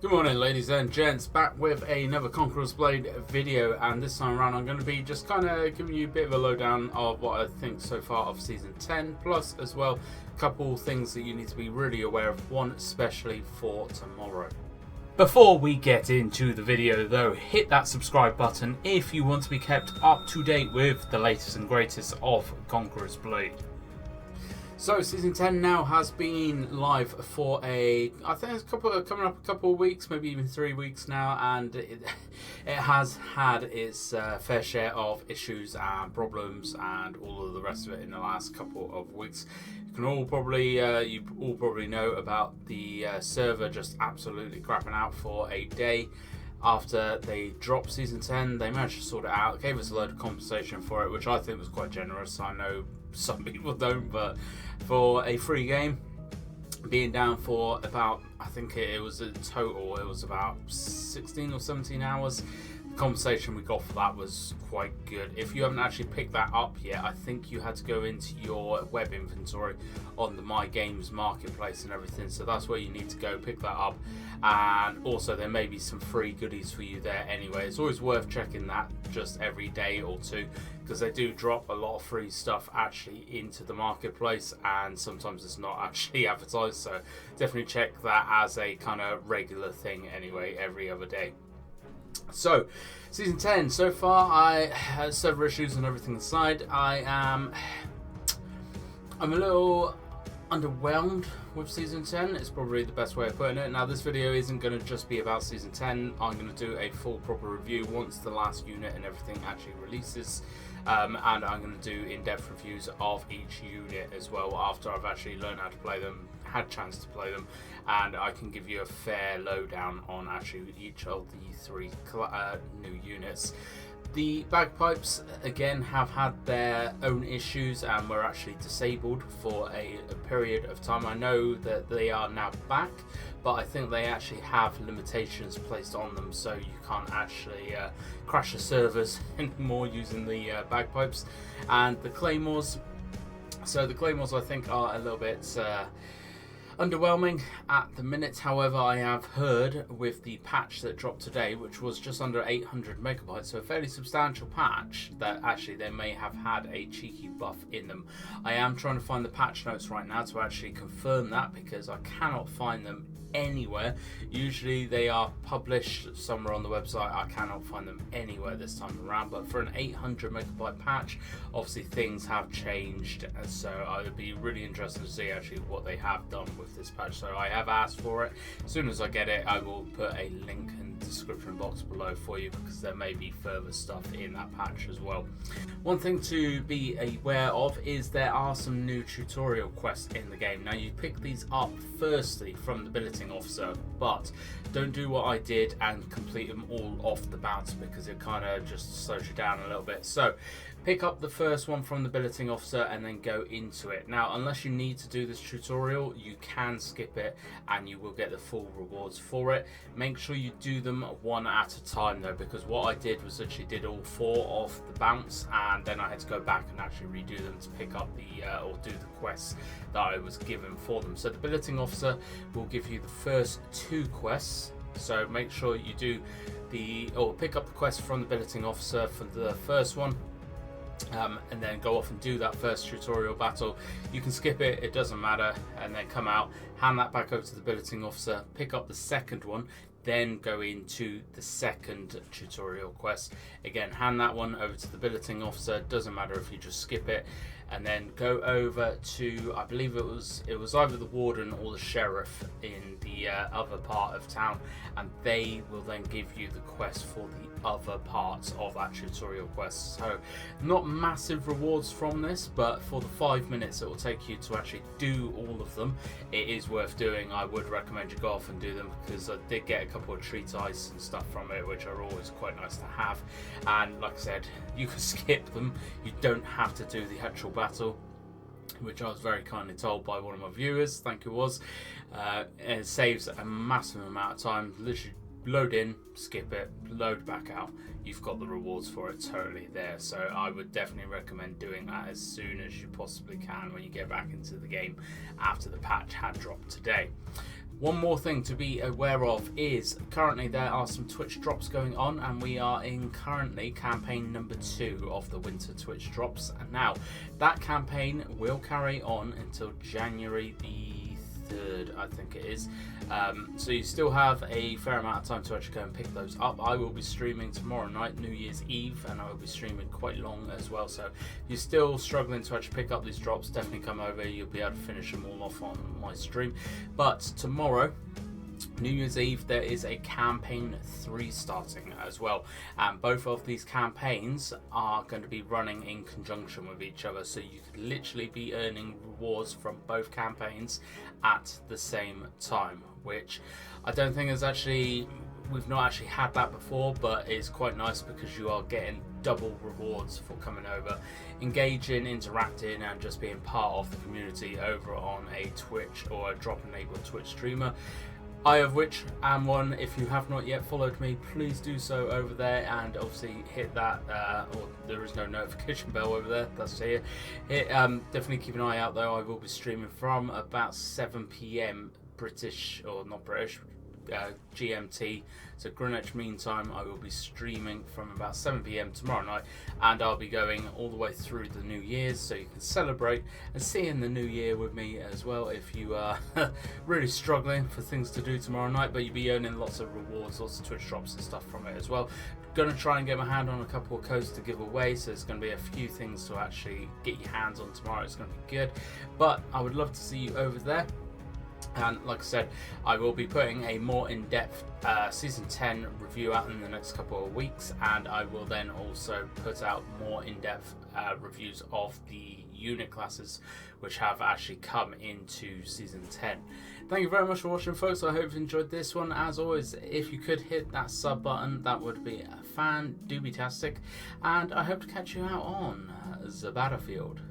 Good morning, ladies and gents, back with another Conquerors Blade video, and this time around I'm going to be just kind of giving you a bit of a lowdown of what I think so far of Season 10, plus as well a couple things that you need to be really aware of, one especially for tomorrow. Before we get into the video though, hit that subscribe button if you want to be kept up to date with the latest and greatest of Conquerors Blade. So Season 10 now has been live for I think it's coming up a couple of weeks, maybe even 3 weeks now, and it has had its fair share of issues and problems and all of the rest of it in the last couple of weeks. You all probably know about the server just absolutely crapping out for a day. After they dropped Season 10, they managed to sort it out, gave us a load of compensation for it, which I think was quite generous. I know some people don't, but for a free game, being down for about, I think it was a total, it was about 16 or 17 hours. The compensation we got for that was quite good. If you haven't actually picked that up yet, I think you had to go into your web inventory on the My Games marketplace and everything, so that's where you need to go pick that up. And also there may be some free goodies for you there anyway. It's always worth checking that just every day or two, because they do drop a lot of free stuff actually into the marketplace, and sometimes it's not actually advertised, so definitely check that as a kind of regular thing anyway, every other day. So Season 10 so far, I had several issues and everything aside, I'm a little underwhelmed with Season 10. It's probably the best way of putting it. Now this video isn't going to just be about Season 10. I'm going to do a full proper review once the last unit and everything actually releases, and I'm going to do in-depth reviews of each unit as well after I've actually learned how to play them, had a chance to play them, and I can give you a fair lowdown on actually each of the three new units. The bagpipes again have had their own issues and were actually disabled for a period of time. I know that they are now back, but I think they actually have limitations placed on them, so you can't actually crash the servers anymore using the bagpipes. And the claymores, so the claymores I think are a little bit underwhelming at the minute. However, I have heard with the patch that dropped today, which was just under 800 megabytes, so a fairly substantial patch, that actually they may have had a cheeky buff in them. I am trying to find the patch notes right now to actually confirm that, because I cannot find them anywhere. Usually they are published somewhere on the website. I cannot find them anywhere this time around, but for an 800 megabyte patch, obviously things have changed, so I would be really interested to see actually what they have done with this patch. So I have asked for it. As soon as I get it, I will put a link in the description box below for you, because there may be further stuff in that patch as well. One thing to be aware of is there are some new tutorial quests in the game. Now you pick these up firstly from the billeting officer, but don't do what I did and complete them all off the bounce, because it kind of just slows you down a little bit. So pick up the first one from the billeting officer and then go into it. Now unless you need to do this tutorial, you can skip it and you will get the full rewards for it. Make sure you do them one at a time though, because what I did was actually did all 4 off the bounce, and then I had to go back and actually redo them to pick up the or do the quests that I was given for them. So the billeting officer will give you the first 2 quests, so make sure you do pick up the quest from the billeting officer for the first one, and then go off and do that first tutorial battle. You can skip it, it doesn't matter, and then come out, hand that back over to the billeting officer, pick up the second one, then go into the second tutorial quest. Again, hand that one over to the billeting officer, doesn't matter if you just skip it, and then go over to, I believe it was either the warden or the sheriff in the other part of town, and they will then give you the quest for the other parts of that tutorial quest. So not massive rewards from this, but for the 5 minutes it will take you to actually do all of them, it is worth doing. I would recommend you go off and do them, because I did get a couple of treat ice and stuff from it, which are always quite nice to have. And like I said, you can skip them, you don't have to do the actual battle, which I was very kindly told by one of my viewers, thank you. It saves a massive amount of time. Literally load in, skip it, load back out. You've got the rewards for it totally there. So I would definitely recommend doing that as soon as you possibly can when you get back into the game after the patch had dropped today. One more thing to be aware of is currently there are some Twitch drops going on, and we are in currently campaign number 2 of the winter Twitch drops. And now that campaign will carry on until January the 3rd, I think it is. So you still have a fair amount of time to actually go and pick those up. I will be streaming tomorrow night, New Year's Eve, and I will be streaming quite long as well. So if you're still struggling to actually pick up these drops, definitely come over. You'll be able to finish them all off on my stream. But tomorrow, New Year's Eve, there is a campaign 3 starting as well, and both of these campaigns are going to be running in conjunction with each other, so you could literally be earning rewards from both campaigns at the same time, which I don't think is actually, we've not actually had that before, but it's quite nice because you are getting double rewards for coming over, engaging, interacting, and just being part of the community over on a Twitch or a drop enabled Twitch streamer. I of which am one. If you have not yet followed me, please do so over there, and obviously hit that, or there is no notification bell over there, that's here. Definitely keep an eye out though. I will be streaming from about 7 PM British, or not British, GMT, so Greenwich Mean Time. I will be streaming from about 7 PM tomorrow night, and I'll be going all the way through the New Year's, so you can celebrate and see in the new year with me as well if you are really struggling for things to do tomorrow night, but you'll be earning lots of rewards, lots of Twitch drops and stuff from it as well. Going to try and get my hand on a couple of codes to give away, so there's going to be a few things to actually get your hands on tomorrow. It's going to be good, but I would love to see you over there. And like I said, I will be putting a more in-depth Season 10 review out in the next couple of weeks, and I will then also put out more in-depth reviews of the unit classes which have actually come into Season 10. Thank you very much for watching, folks. I hope you enjoyed this one. As always, if you could hit that sub button, that would be fan-dooby-tastic, and I hope to catch you out on the battlefield.